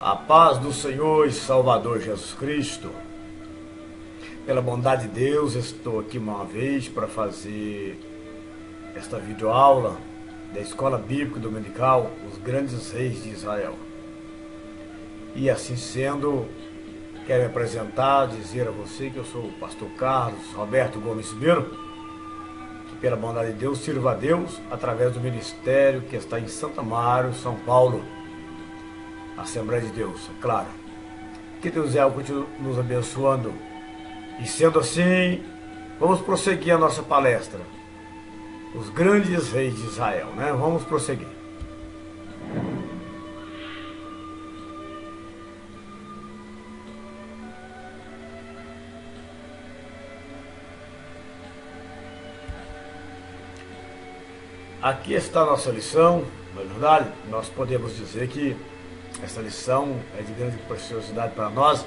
A paz do Senhor e Salvador Jesus Cristo. Pela bondade de Deus, estou aqui uma vez para fazer esta videoaula da Escola Bíblica Dominical, Os Grandes Reis de Israel. E assim sendo, quero me apresentar, dizer a você que eu sou o pastor Carlos Roberto Gomes Ribeiro, que pela bondade de Deus sirva a Deus através do ministério que está em Santo Amaro, São Paulo. Assembleia de Deus, é claro. Que Deus continue nos abençoando. E sendo assim, vamos prosseguir a nossa palestra. Os grandes reis de Israel, né? Vamos prosseguir. Aqui está a nossa lição, na verdade, nós podemos dizer que essa lição é de grande preciosidade para nós.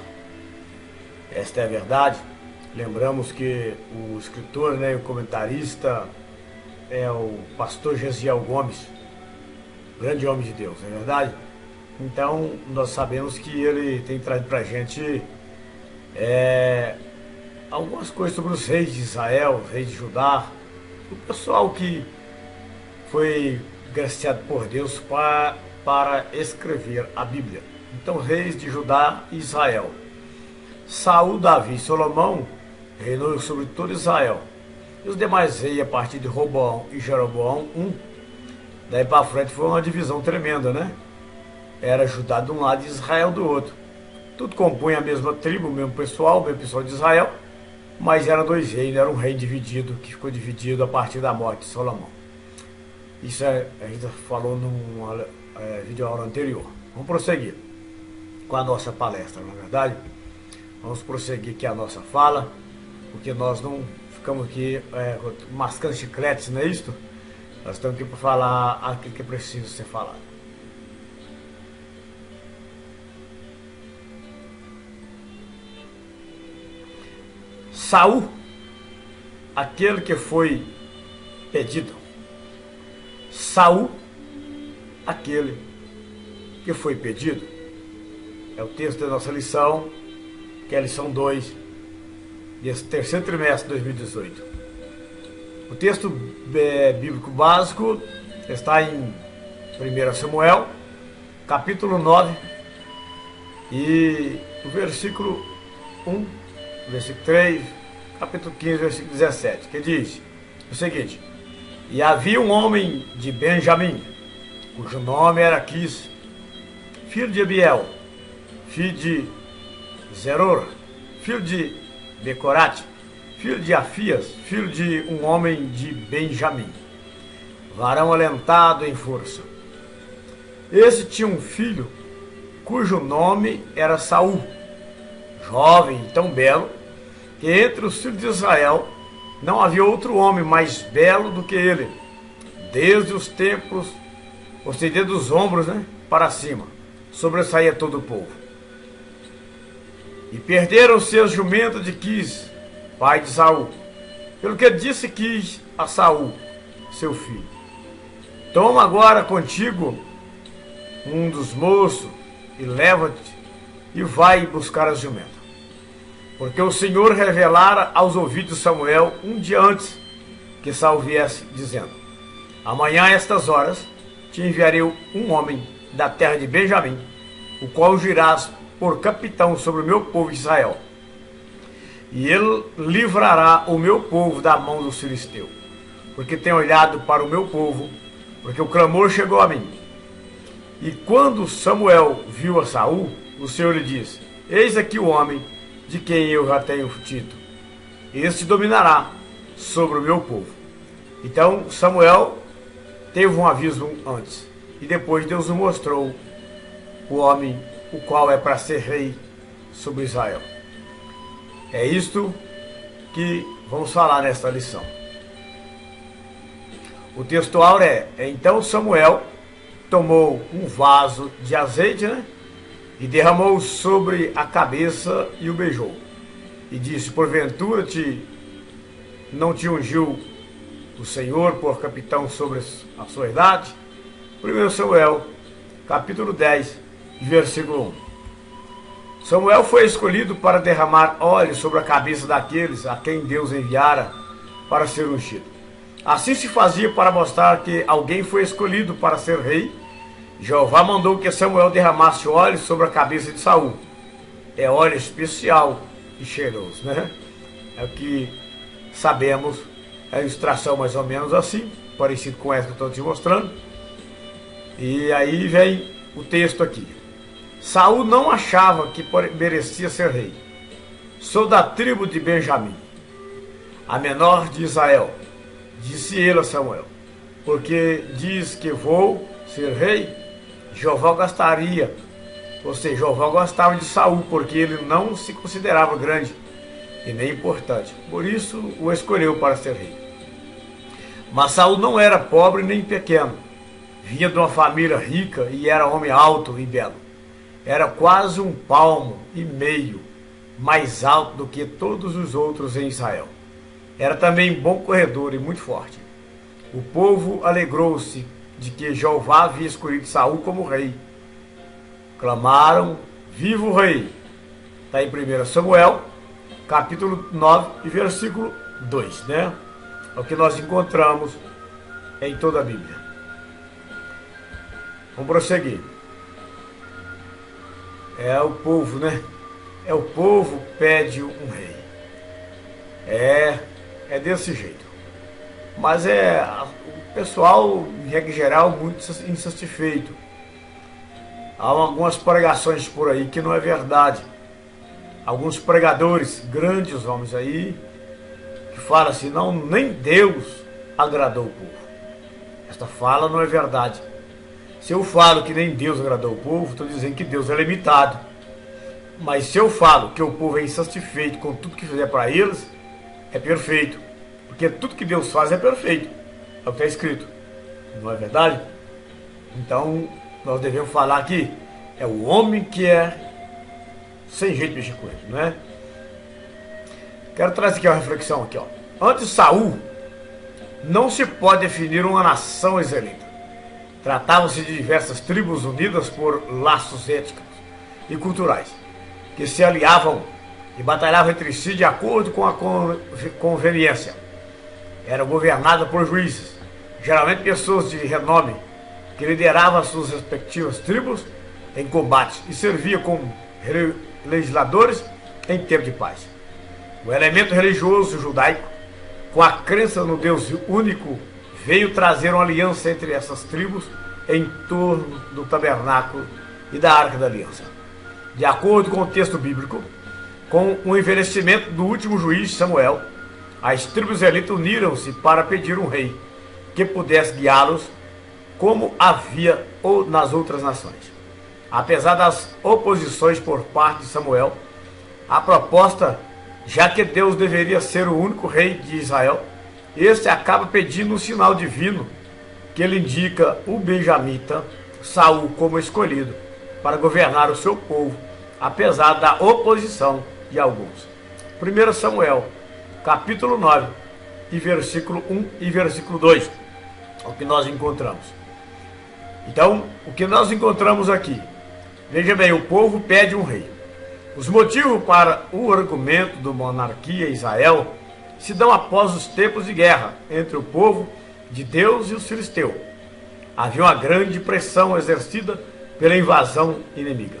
Esta é a verdade. Lembramos que o escritor, e o comentarista é o pastor Gesiel Gomes, grande homem de Deus, não é verdade? Então, nós sabemos que ele tem trazido para a gente algumas coisas sobre os reis de Israel, os reis de Judá, o pessoal que foi graciado por Deus para escrever a Bíblia. Então, reis de Judá e Israel. Saul, Davi e Salomão reinou sobre todo Israel. E os demais reis, a partir de Roboão e Jeroboão I, daí para frente foi uma divisão tremenda, né? Era Judá de um lado e Israel do outro. Tudo compunha a mesma tribo, o mesmo pessoal de Israel, mas eram dois reis, era um rei dividido, que ficou dividido a partir da morte de Salomão. Isso a gente falou numa videoaula anterior. Vamos prosseguir com a nossa palestra, na verdade. Vamos prosseguir aqui a nossa fala, porque nós não ficamos aqui mascando chicletes, não é isto? Nós estamos aqui para falar aquilo que precisa ser falado. Saul, aquele que foi pedido. Saul, aquele que foi pedido. É o texto da nossa lição, que é a lição 2, desse terceiro trimestre de 2018. O texto bíblico básico está em 1 Samuel, capítulo 9, e o versículo 1, versículo 3, capítulo 15, versículo 17, que diz o seguinte: E havia um homem de Benjamim, cujo nome era Quis, filho de Abiel, filho de Zeror, filho de Becorate, filho de Afias, filho de um homem de Benjamim, varão alentado em força. Esse tinha um filho, cujo nome era Saul, jovem e tão belo, que entre os filhos de Israel não havia outro homem mais belo do que ele, desde os tempos, ou seja, dos ombros, para cima, sobressaía todo o povo. E perderam seus jumentos de Quis, pai de Saul, pelo que disse Quis a Saul, seu filho: Toma agora contigo um dos moços e leva-te e vai buscar as jumentas. Porque o Senhor revelara aos ouvidos de Samuel um dia antes que Saul viesse, dizendo: Amanhã a estas horas te enviarei um homem da terra de Benjamim, o qual girás por capitão sobre o meu povo Israel. E ele livrará o meu povo da mão dos filisteus, porque tem olhado para o meu povo, porque o clamor chegou a mim. E quando Samuel viu a Saul, o Senhor lhe disse: Eis aqui o homem de quem eu já tenho título. Este dominará sobre o meu povo. Então Samuel teve um aviso antes, e depois Deus o mostrou o homem, o qual é para ser rei sobre Israel. É isto que vamos falar nesta lição. O textual então Samuel tomou um vaso de azeite, e derramou sobre a cabeça e o beijou. E disse: Porventura não te ungiu o Senhor por capitão sobre a sua idade? 1 Samuel, capítulo 10, versículo 1. Samuel foi escolhido para derramar óleo sobre a cabeça daqueles a quem Deus enviara para ser ungido. Assim se fazia para mostrar que alguém foi escolhido para ser rei. Jeová mandou que Samuel derramasse óleo sobre a cabeça de Saul. É óleo especial e cheiroso, né? É o que sabemos, é a ilustração mais ou menos assim, parecido com essa que eu estou te mostrando. E aí vem o texto aqui. Saul não achava que merecia ser rei. Sou da tribo de Benjamim, a menor de Israel, disse ele a Samuel, porque diz que vou ser rei. Jeová gostaria, ou seja, Jeová gostava de Saul, porque ele não se considerava grande e nem importante. Por isso o escolheu para ser rei. Mas Saul não era pobre nem pequeno. Vinha de uma família rica e era homem alto e belo. Era quase 1,5 palmo mais alto do que todos os outros em Israel. Era também bom corredor e muito forte. O povo alegrou-se de que Jeová havia escolhido Saul como rei. Clamaram, viva o rei! Está em 1 Samuel, capítulo 9 e versículo 2, né? É o que nós encontramos em toda a Bíblia. Vamos prosseguir. É o povo, né? É o povo pede um rei. É desse jeito. Mas o pessoal, em regra geral, muito insatisfeito. Há algumas pregações por aí que não é verdade. Alguns pregadores, grandes homens aí, que falam assim, não, nem Deus agradou o povo. Esta fala não é verdade. Se eu falo que nem Deus agradou o povo, estou dizendo que Deus é limitado. Mas se eu falo que o povo é insatisfeito com tudo que fizer para eles, é perfeito. Porque tudo que Deus faz é perfeito. É o que está escrito. Não é verdade? Então, nós devemos falar que é o homem que é sem jeito de mexer com ele, não é? Quero trazer aqui uma reflexão aqui, ó. Antes de Saul, não se pode definir uma nação israelita. Tratavam-se de diversas tribos unidas por laços étnicos e culturais, que se aliavam e batalhavam entre si de acordo com a conveniência. Era governada por juízes, geralmente pessoas de renome, que lideravam as suas respectivas tribos em combates e servia como legisladores em tempo de paz. O elemento religioso judaico, com a crença no Deus único, veio trazer uma aliança entre essas tribos em torno do tabernáculo e da Arca da Aliança. De acordo com o texto bíblico, com o envelhecimento do último juiz Samuel, as tribos israelitas uniram-se para pedir um rei que pudesse guiá-los como havia nas outras nações. Apesar das oposições por parte de Samuel, a proposta, já que Deus deveria ser o único rei de Israel, este acaba pedindo um sinal divino que ele indica o benjamita Saul como escolhido para governar o seu povo, apesar da oposição de alguns. 1 Samuel, capítulo 9, e versículo 1 e versículo 2, é o que nós encontramos. Então, o que nós encontramos aqui? Veja bem, o povo pede um rei. Os motivos para o argumento da monarquia em Israel se dão após os tempos de guerra entre o povo de Deus e os filisteus. Havia uma grande pressão exercida pela invasão inimiga.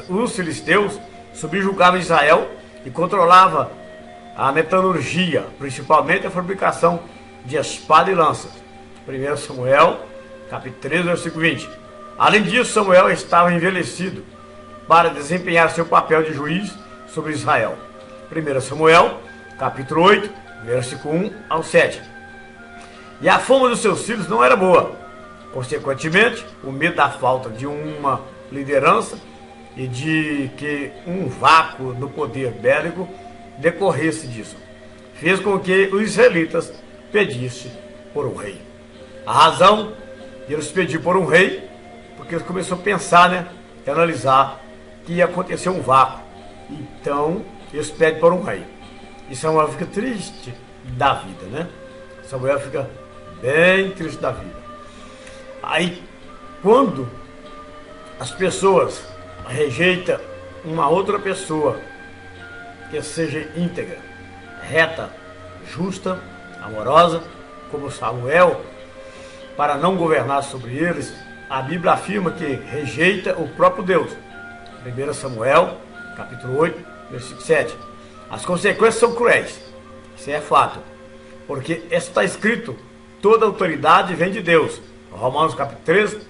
Os filisteus subjugavam Israel e controlavam a metalurgia, principalmente a fabricação de espada e lanças. 1 Samuel, capítulo 3, versículo 20. Além disso, Samuel estava envelhecido para desempenhar seu papel de juiz sobre Israel. 1 Samuel, capítulo 8, versículo 1 ao 7. E a fama dos seus filhos não era boa. Consequentemente, o medo da falta de uma liderança e de que um vácuo no poder bélico decorresse disso, fez com que os israelitas pedissem por um rei. A razão de eles pedir por um rei, porque eles começaram a pensar, né, e analisar que ia acontecer um vácuo. Então, eles pedem por um rei. E Samuel fica triste da vida, né? Samuel fica bem triste da vida. Aí, quando as pessoas rejeitam uma outra pessoa que seja íntegra, reta, justa, amorosa, como Samuel, para não governar sobre eles, a Bíblia afirma que rejeita o próprio Deus. 1 Samuel, capítulo 8, versículo 7. As consequências são cruéis, isso é fato, porque está escrito, toda autoridade vem de Deus. Romanos capítulo 13,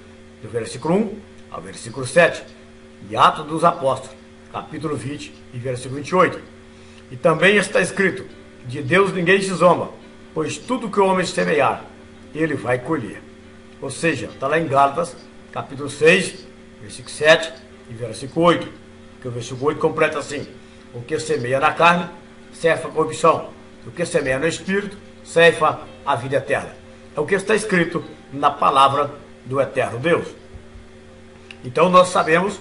do versículo 1 ao versículo 7. E Atos dos Apóstolos, capítulo 20 e versículo 28. E também está escrito, de Deus ninguém se zomba, pois tudo que o homem semear, ele vai colher. Ou seja, está lá em Gálatas, capítulo 6, versículo 7 e versículo 8. Que o versículo 8 completa assim, o que semeia na carne, ceifa a corrupção. O que semeia no Espírito, ceifa a vida eterna. É o que está escrito na palavra do eterno Deus. Então nós sabemos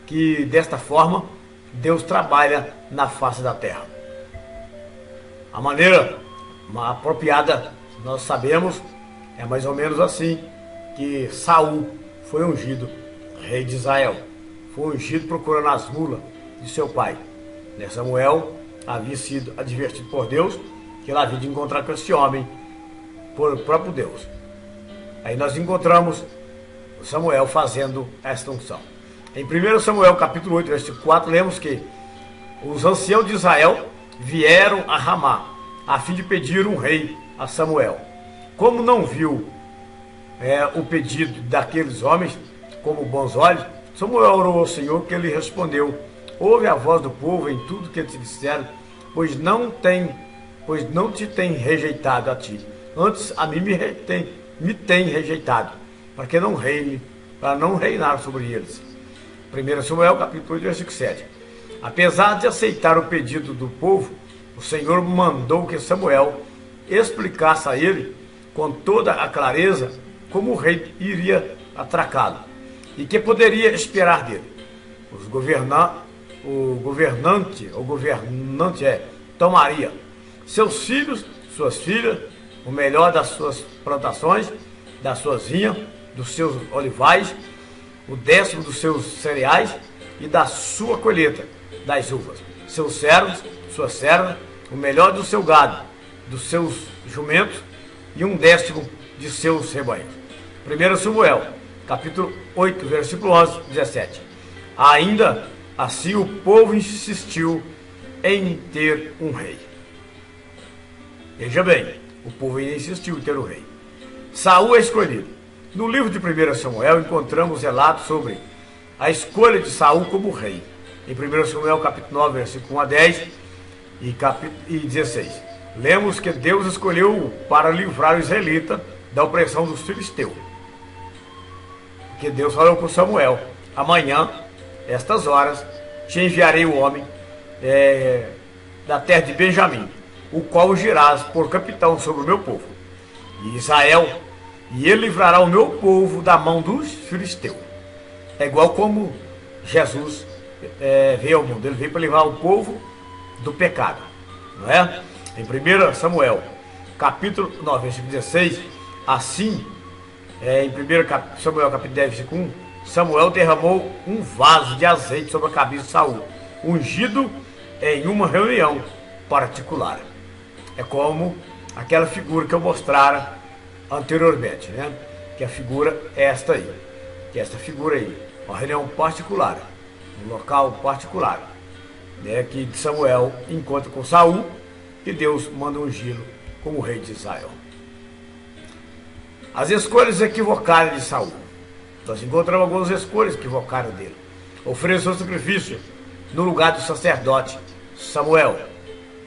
que desta forma Deus trabalha na face da terra. A maneira apropriada, nós sabemos, é mais ou menos assim, que Saul foi ungido rei de Israel. Foi ungido procurando as mulas de seu pai. Samuel havia sido advertido por Deus que ele havia de encontrar com esse homem por próprio Deus. Aí nós encontramos Samuel fazendo esta unção. Em 1 Samuel capítulo 8, versículo 4, lemos que os anciãos de Israel vieram a Ramá, a fim de pedir um rei a Samuel. Como não viu o pedido daqueles homens como bons olhos, Samuel orou ao Senhor, que ele respondeu, ouve a voz do povo em tudo que te disseram, pois não te tem rejeitado a ti, antes a mim me tem rejeitado, para não reinar sobre eles. 1 Samuel capítulo 8, versículo 7. Apesar de aceitar o pedido do povo, o Senhor mandou que Samuel explicasse a ele com toda a clareza como o rei iria atracá-lo e que poderia esperar dele. O governante tomaria seus filhos, suas filhas, o melhor das suas plantações, das suas vinhas, dos seus olivais, o 10º dos seus cereais e da sua colheita das uvas, seus servos, suas servas, o melhor do seu gado, dos seus jumentos e um 10º de seus rebanhos. 1 Samuel, capítulo 8, versículo 11, 17. Ainda assim o povo insistiu em ter um rei. Veja bem, o povo insistiu em ter um rei. Saul é escolhido. No livro de 1 Samuel encontramos relatos sobre a escolha de Saul como rei. Em 1 Samuel capítulo 9, versículo 1 a 10 e 16. Lemos que Deus escolheu para livrar o israelita da opressão dos filisteus. Porque Deus falou com Samuel, amanhã, estas horas, te enviarei o homem da terra de Benjamim, o qual ungirás por capitão sobre o meu povo, e Israel, e ele livrará o meu povo da mão dos filisteus. É igual como Jesus veio ao mundo, ele veio para livrar o povo do pecado, não é? Em 1 Samuel, capítulo 9, versículo 16, assim, em 1 Samuel, capítulo 10, versículo 1, Samuel derramou um vaso de azeite sobre a cabeça de Saul, ungido em uma reunião particular. É como aquela figura que eu mostrara anteriormente, né? Que a figura é esta aí, que é esta figura aí, uma reunião particular, um local particular, né? Que Samuel encontra com Saul e Deus manda ungí-lo como rei de Israel. As escolhas equivocadas de Saul. Nós encontramos algumas escolhas equivocadas dele. Ofereceu sacrifício no lugar do sacerdote Samuel.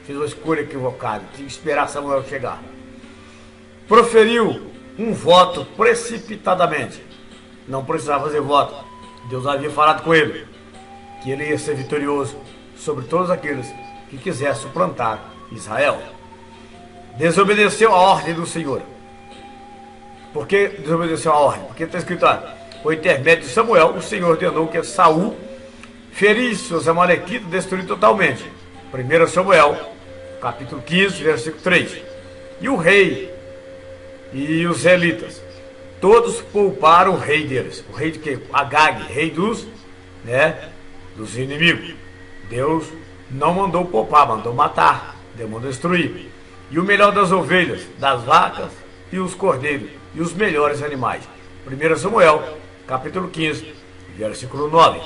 Fez uma escolha equivocada, tinha que esperar Samuel chegar. Proferiu um voto precipitadamente. Não precisava fazer voto. Deus havia falado com ele que ele ia ser vitorioso sobre todos aqueles que quisessem suplantar Israel. Desobedeceu a ordem do Senhor. Por que desobedeceu a ordem? Porque está escrito lá, por intermédio de Samuel, o Senhor ordenou que Saul ferisse os amalequitas e destruísse totalmente. 1 Samuel, capítulo 15, versículo 3. E o rei e os israelitas, todos pouparam o rei deles. O rei de quê? Agag, rei dos inimigos. Deus não mandou poupar, mandou matar, mandou destruir. E o melhor das ovelhas, das vacas e os cordeiros, e os melhores animais. 1 Samuel, capítulo 15, versículo 9.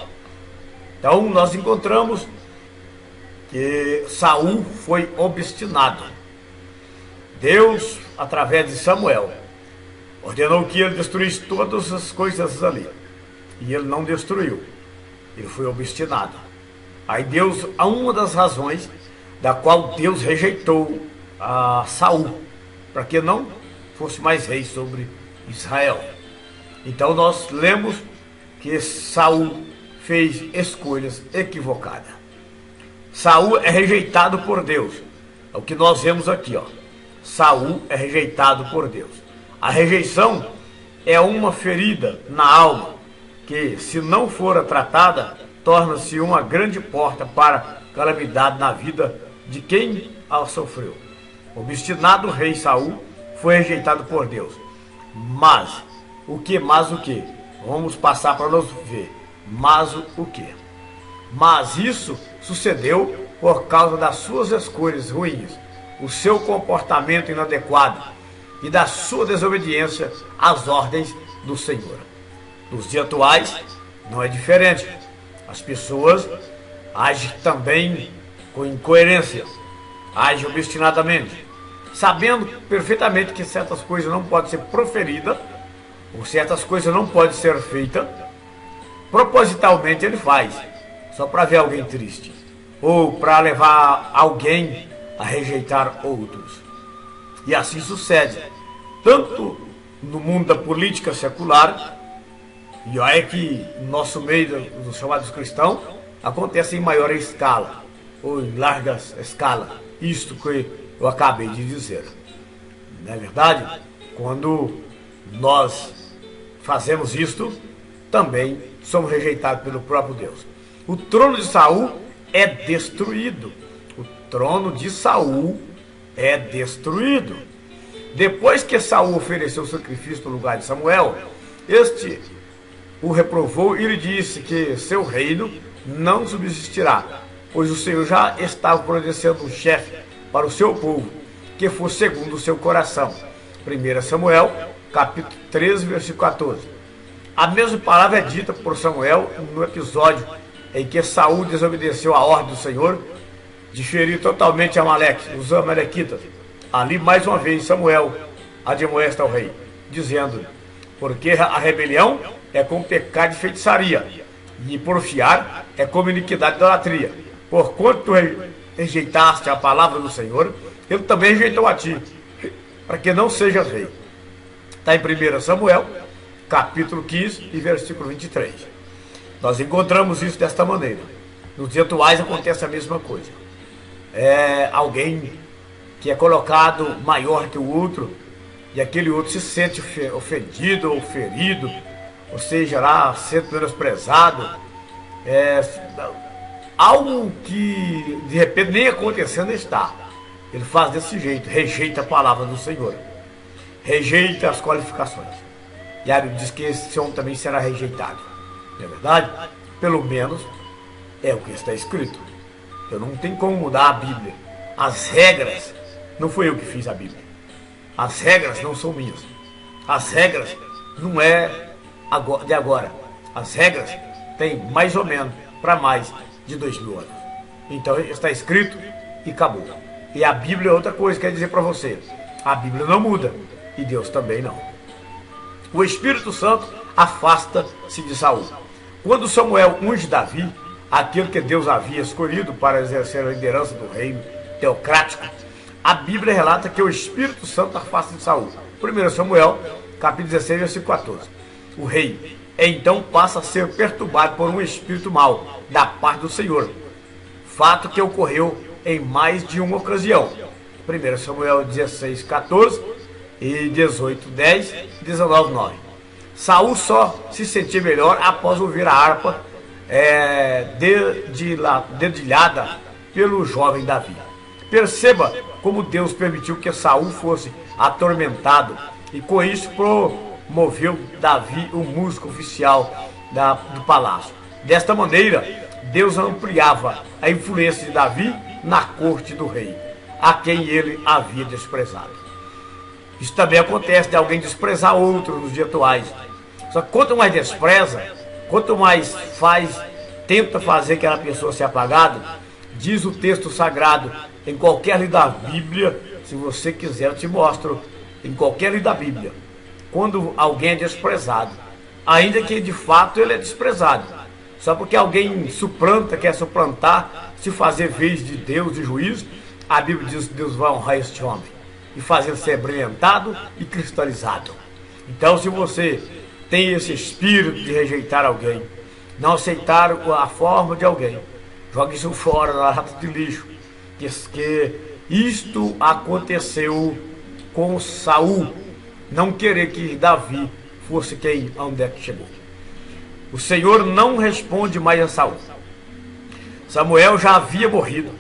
Então nós encontramos que Saul foi obstinado. Deus, através de Samuel, ordenou que ele destruísse todas as coisas ali. E ele não destruiu. Ele foi obstinado. Aí Deus, uma das razões da qual Deus rejeitou a Saul, para que não fosse mais rei sobre Israel. Então nós lemos que Saul fez escolhas equivocadas. Saul é rejeitado por Deus. É o que nós vemos aqui, ó. Saul é rejeitado por Deus. A rejeição é uma ferida na alma que, se não for tratada, torna-se uma grande porta para calamidade na vida de quem a sofreu. O obstinado rei Saul foi rejeitado por Deus. Mas o que? Vamos passar para nós ver. Mas o que? Mas isso sucedeu por causa das suas escolhas ruins, o seu comportamento inadequado e da sua desobediência às ordens do Senhor. Nos dias atuais não é diferente. As pessoas agem também com incoerência, agem obstinadamente, sabendo perfeitamente que certas coisas não podem ser proferidas, ou certas coisas não podem ser feitas. Propositalmente ele faz, só para ver alguém triste, ou para levar alguém a rejeitar outros. E assim sucede, tanto no mundo da política secular, e olha que no nosso meio dos chamados cristãos, acontece em maior escala, ou em larga escala, isto que eu acabei de dizer. Não é verdade? Quando nós fazemos isto, também somos rejeitados pelo próprio Deus. O trono de Saul é destruído. O trono de Saul é destruído. Depois que Saul ofereceu o sacrifício no lugar de Samuel, este o reprovou e lhe disse que seu reino não subsistirá, pois o Senhor já estava providenciando um chefe para o seu povo, que fosse segundo o seu coração. 1 Samuel, capítulo 13, versículo 14. A mesma palavra é dita por Samuel no episódio em que Saul desobedeceu a ordem do Senhor de ferir totalmente Amaleque, os amalequitas. Ali, mais uma vez, Samuel admoesta ao rei, dizendo: porque a rebelião é como pecado de feitiçaria, e porfiar é como iniquidade de idolatria. Porquanto tu rejeitaste a palavra do Senhor, ele também rejeitou a ti, para que não sejas rei. Está em 1 Samuel, capítulo 15 e versículo 23. Nós encontramos isso desta maneira. Nos dias atuais acontece a mesma coisa. É alguém que é colocado maior que o outro, e aquele outro se sente ofendido ou ferido, ou seja, lá, sente menosprezado. Algo que de repente nem acontecendo está. Ele faz desse jeito, rejeita a palavra do Senhor, rejeita as qualificações. E aí diz que esse homem também será rejeitado. Não é verdade? Pelo menos é o que está escrito. Eu não tenho como mudar a Bíblia. As regras, não foi eu que fiz a Bíblia. As regras não são minhas. As regras não é de agora. As regras têm mais ou menos para mais de 2000 anos. Então está escrito e acabou. E a Bíblia é outra coisa, quer dizer para você. A Bíblia não muda e Deus também não. O Espírito Santo afasta-se de Saul. Quando Samuel unge Davi, aquele que Deus havia escolhido para exercer a liderança do reino teocrático, a Bíblia relata que o Espírito Santo afasta de Saul. 1 Samuel, capítulo 16, versículo 14. O rei então passa a ser perturbado por um espírito mau da parte do Senhor. Fato que ocorreu em mais de uma ocasião. 1 Samuel 16, 14 e 18, 10 e 19, 9. Saul só se sentia melhor após ouvir a harpa dedilhada pelo jovem Davi. Perceba como Deus permitiu que Saul fosse atormentado e com isso promoveu Davi o músico oficial do palácio. Desta maneira, Deus ampliava a influência de Davi na corte do rei, a quem ele havia desprezado. Isso também acontece de alguém desprezar outro nos dias atuais. Só que quanto mais despreza, quanto mais tenta fazer aquela pessoa ser apagada, diz o texto sagrado, em qualquer livro da Bíblia, se você quiser eu te mostro, em qualquer livro da Bíblia, quando alguém é desprezado, ainda que de fato ele é desprezado, só porque alguém quer suplantar, se fazer vez de Deus e juiz, a Bíblia diz que Deus vai honrar este homem e fazer ser brilhantado e cristalizado. Então, se você tem esse espírito de rejeitar alguém, não aceitar a forma de alguém, jogue isso fora na lata de lixo, que isto aconteceu com Saul, não querer que Davi fosse onde é que chegou. O Senhor não responde mais a Saul. Samuel já havia morrido.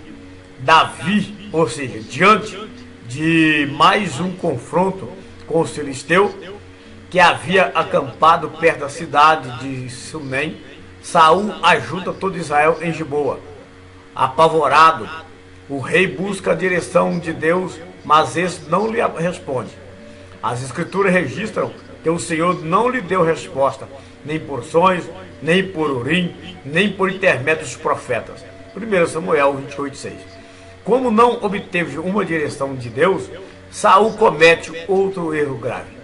Davi, ou seja, diante de mais um confronto com os filisteus, que havia acampado perto da cidade de Sunem, Saul ajuda todo Israel em Giboa. Apavorado, o rei busca a direção de Deus, mas esse não lhe responde. As escrituras registram que o Senhor não lhe deu resposta, nem por sonhos, nem por urim, nem por intermédio dos profetas. 1 Samuel 28:6. Como não obteve uma direção de Deus, Saul comete outro erro grave.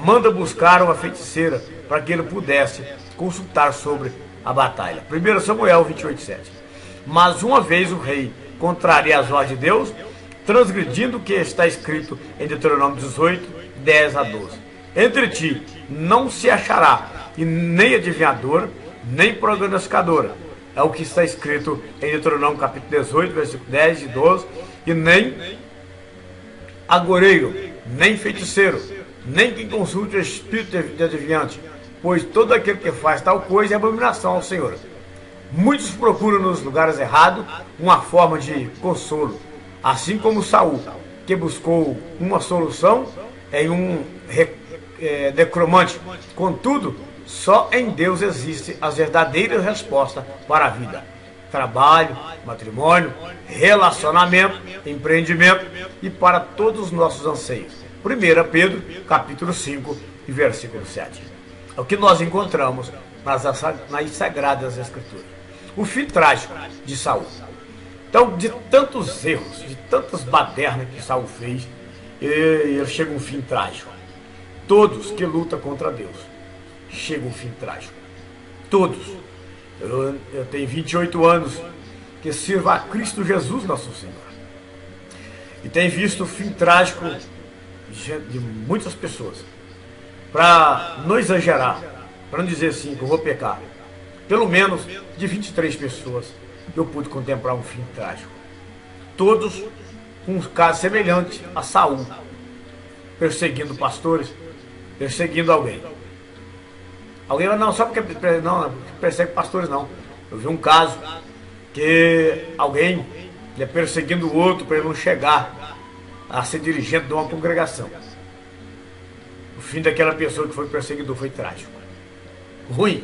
Manda buscar uma feiticeira para que ele pudesse consultar sobre a batalha. 1 Samuel 28:7. Mas uma vez o rei contraria as ordens de Deus, transgredindo o que está escrito em Deuteronômio 18:10-12. Entre ti não se achará e nem adivinhador, nem prognosticadora. É o que está escrito em Deuteronômio capítulo 18, versículo 10 e 12. E nem agoreiro, nem feiticeiro, nem quem consulte o espírito de adivinhante, pois todo aquele que faz tal coisa é abominação ao Senhor. Muitos procuram nos lugares errados uma forma de consolo, assim como Saul, que buscou uma solução em um necromante. Contudo, só em Deus existem as verdadeiras respostas para a vida: trabalho, matrimônio, relacionamento, empreendimento e para todos os nossos anseios. 1 Pedro, capítulo 5, e versículo 7. É o que nós encontramos nas Sagradas Escrituras. O fim trágico de Saul. Então, de tantos erros, de tantas badernas que Saul fez, ele chega a um fim trágico. Todos que lutam contra Deus chegam a um fim trágico. Todos. Eu tenho 28 anos que sirvo a Cristo Jesus, nosso Senhor. E tenho visto o fim trágico de muitas pessoas. Para não exagerar, para não dizer assim que eu vou pecar, pelo menos de 23 pessoas eu pude contemplar um fim trágico. Todos com um caso semelhante a Saul, perseguindo pastores, perseguindo alguém. Alguém não, só porque não persegue pastores, não. Eu vi um caso que alguém ia perseguindo o outro para ele não chegar a ser dirigente de uma congregação. O fim daquela pessoa que foi perseguidor foi trágico. Ruim,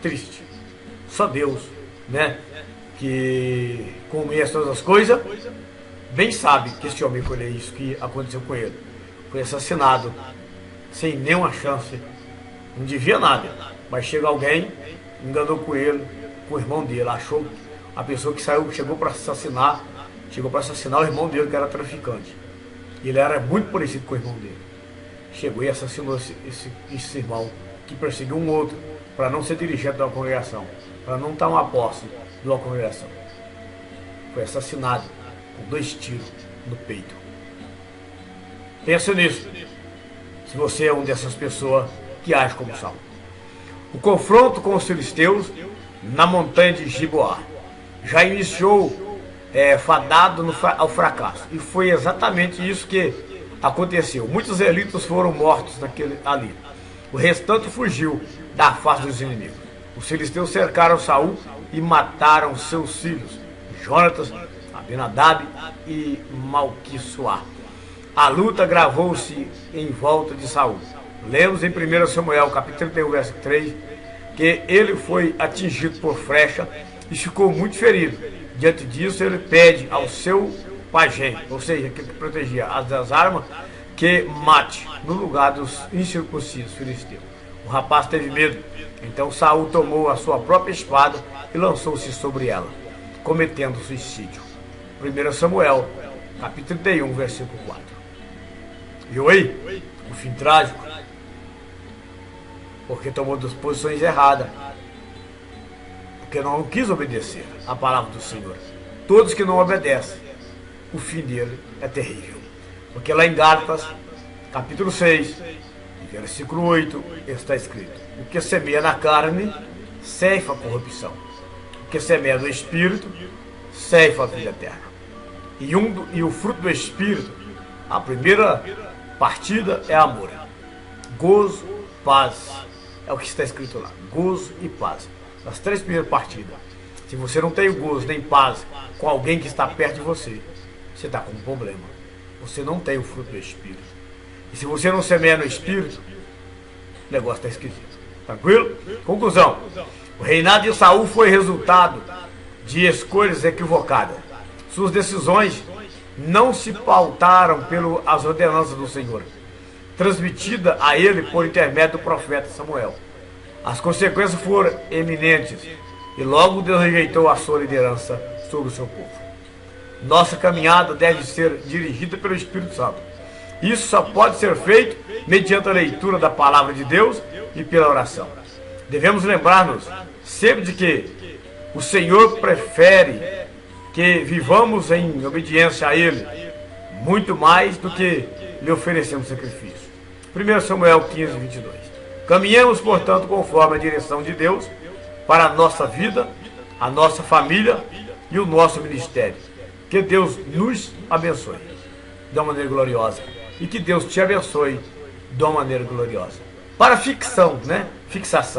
triste. Só Deus, né, que conhece todas as coisas, bem sabe que esse homem foi isso que aconteceu com ele. Foi assassinado sem nenhuma chance. Não devia nada, mas chega alguém, enganou com ele, com o irmão dele, achou a pessoa que chegou para assassinar o irmão dele, que era traficante. Ele era muito parecido com o irmão dele. Chegou e assassinou esse irmão, que perseguiu um outro, para não ser dirigente de uma congregação, para não estar uma posse de uma congregação. Foi assassinado com 2 tiros no peito. Pensa nisso, se você é uma dessas pessoas que age como Saul. O confronto com os filisteus na montanha de Giboá já iniciou fadado ao fracasso. E foi exatamente isso que aconteceu. Muitos israelitas foram mortos ali. O restante fugiu da face dos inimigos. Os filisteus cercaram Saul e mataram seus filhos, Jonatas, Abinadab e Malquissuá. A luta gravou-se em volta de Saul. Lemos em 1 Samuel, capítulo 31, verso 3, que ele foi atingido por flecha e ficou muito ferido. Diante disso, ele pede ao seu pajem, ou seja, aquele que protegia as armas, que mate no lugar dos incircuncisos filisteus. O rapaz teve medo, então Saul tomou a sua própria espada e lançou-se sobre ela, cometendo suicídio. 1 Samuel, capítulo 31, versículo 4. Viu aí? O fim trágico. Porque tomou das posições erradas. Porque não quis obedecer a palavra do Senhor. Todos que não obedecem, o fim dele é terrível. Porque lá em Gálatas, capítulo 6, versículo 8, está escrito: o que semeia na carne, ceifa a corrupção. O que semeia no Espírito, ceifa a vida eterna. E o fruto do Espírito, a primeira partida é amor, gozo, paz. É o que está escrito lá, gozo e paz. As 3 primeiras partidas. Se você não tem gozo nem paz com alguém que está perto de você, você está com um problema. Você não tem o fruto do Espírito. E se você não semeia no Espírito, o negócio está esquisito. Tranquilo? Conclusão. O reinado de Saul foi resultado de escolhas equivocadas. Suas decisões não se pautaram pelas ordenanças do Senhor, transmitida a ele por intermédio do profeta Samuel. As consequências foram eminentes e logo Deus rejeitou a sua liderança sobre o seu povo. Nossa caminhada deve ser dirigida pelo Espírito Santo. Isso só pode ser feito mediante a leitura da palavra de Deus e pela oração. Devemos lembrar-nos sempre de que o Senhor prefere que vivamos em obediência a Ele, muito mais do que lhe oferecemos sacrifício. 1 Samuel 15, 22. Caminhemos, portanto, conforme a direção de Deus para a nossa vida, a nossa família e o nosso ministério. Que Deus nos abençoe de uma maneira gloriosa e que Deus te abençoe de uma maneira gloriosa. Para fixação,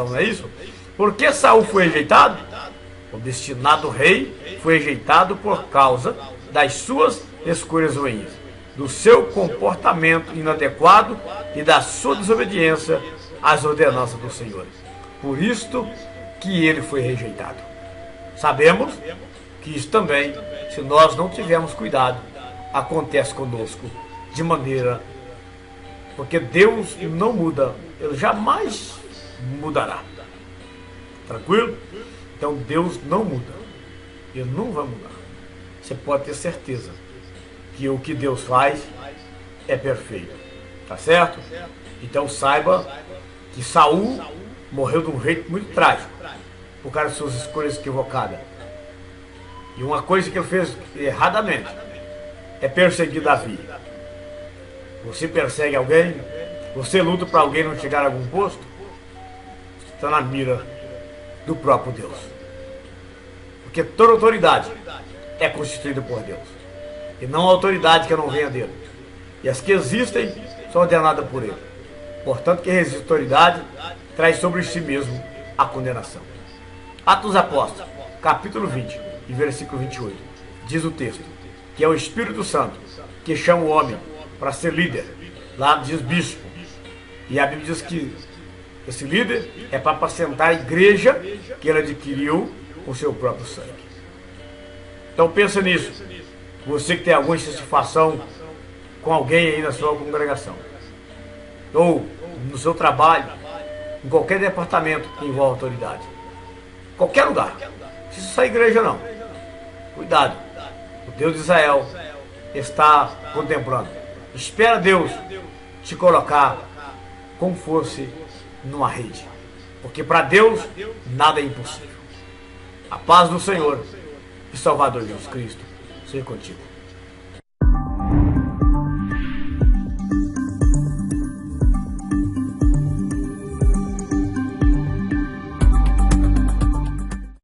não é isso? Por que Saul foi rejeitado? O destinado rei foi rejeitado por causa das suas escolhas ruins, do seu comportamento inadequado e da sua desobediência às ordenanças do Senhor. Por isto que ele foi rejeitado. Sabemos que isso também, se nós não tivermos cuidado, acontece conosco de maneira... Porque Deus não muda, Ele jamais mudará. Tranquilo? Então Deus não muda, Ele não vai mudar. Você pode ter certeza que o que Deus faz é perfeito. Tá certo? Então saiba que Saul morreu de um jeito muito trágico, por causa de suas escolhas equivocadas. E uma coisa que ele fez erradamente é perseguir Davi. Você persegue alguém, você luta para alguém não chegar a algum posto, está na mira do próprio Deus. Porque toda autoridade é constituída por Deus, e não a autoridade que não venha dele. E as que existem são ordenadas por ele. Portanto, quem resiste à autoridade traz sobre si mesmo a condenação. Atos dos Apóstolos, capítulo 20, e versículo 28, diz o texto, que é o Espírito Santo que chama o homem para ser líder. Lá diz bispo. E a Bíblia diz que esse líder é para apacentar a igreja que ele adquiriu com seu próprio sangue. Então pensa nisso. Você que tem alguma insatisfação com alguém aí na sua congregação, ou no seu trabalho, em qualquer departamento que envolva autoridade, qualquer lugar, não precisa só igreja não. Cuidado, o Deus de Israel está contemplando. Espera Deus te colocar como fosse numa rede, porque para Deus nada é impossível. A paz do Senhor e Salvador Jesus Cristo seja contigo.